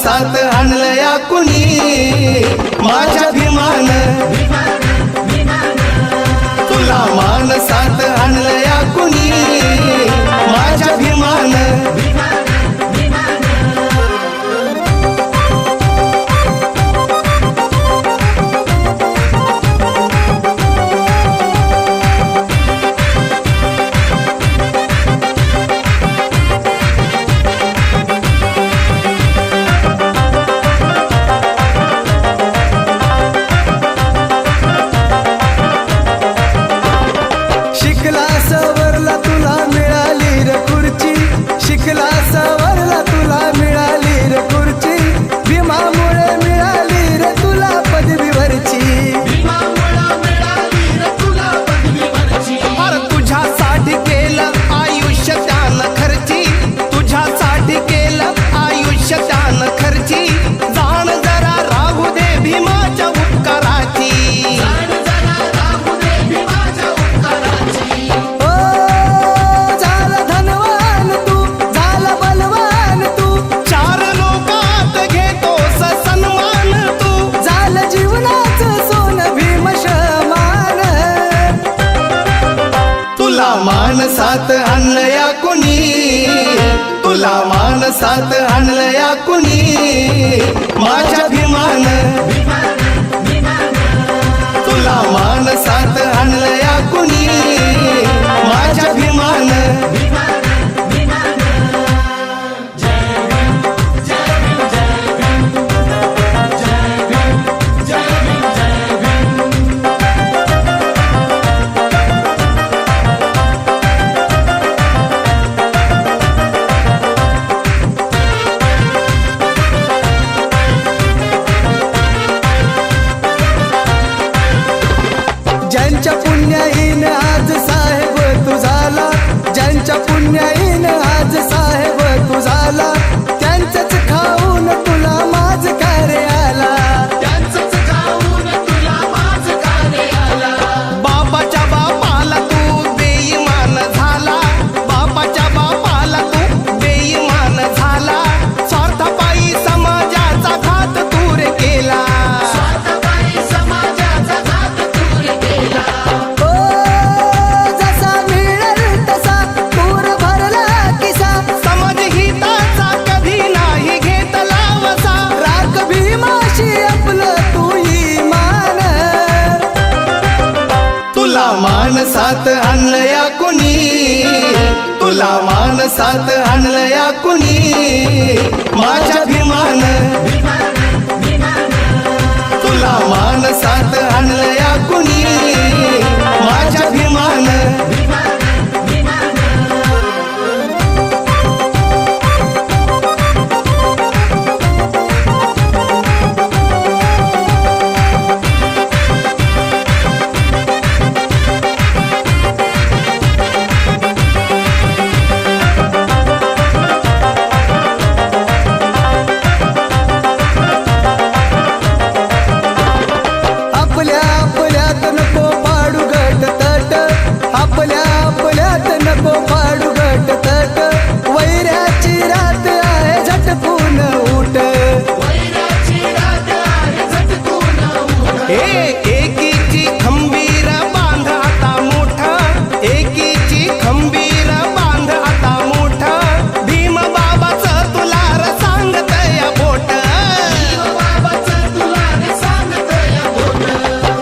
मानसात आणलया कुणी माझ्या भीमान तुला मानसात आणलया कुणी माझ्या भीमान शिकला सवरला तुला मिळाली रे खुर्ची शिकला सवरला तुला मिळाली रे खुर्ची भीमामुळे मिळाली रे तुला पदवीवरची अरे तुझ्यासाठी केलं आयुष्य त्यानं खर्ची तुझ्यासाठी केलं आयुष्य त्यानं खर्ची जाण जरा राहू दे भीमाच्या उपकाराची मानसात आणलया कुणी तुला मानसात आणलया कुणी माझ्या भीमान तुला मानसात आणलया कुणी माझ्या भीमान ज्यांच्या पुण्याईन आज साहेब तू झाला ज्यांच्या पुण्याईन आज साहेब तू झाला त्यांचंच खाऊन तुला माझ कार्य आला बापाच्या बापाला तू बेईमान झाला बापाच्या बापाला तू बेईमान झाला स्वार्थापायी समाजाचा घात तू रे केला मानसात आणलया कुणी तुला मानसात आणलया कुणी माझ्या भीमान तुला मानसात आणलया कुणी माझ्या भीमान एकीची खंबीर बांध आता मोठा एकीची खंबीर बांध आता मोठा भीम बाबाचं तुला र सांगतया बोट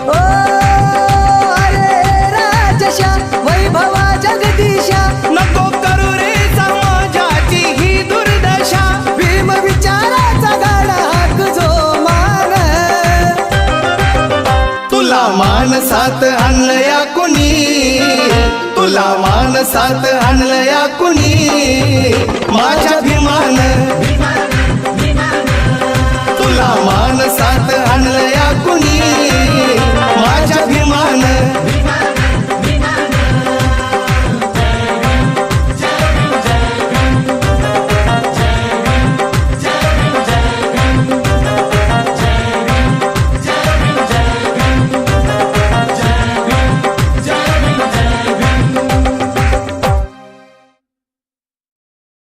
ओ अरे राजशा वैभवा जगदीशा नको करू रे समाजाची ही दुर्दशा भीम विचाराचा गाडा हाक जो तुला मानसात आणलया कुणी तुला मानसात आणलया कुणी माझ्या भीमान तुला मानसात आणलया कुणी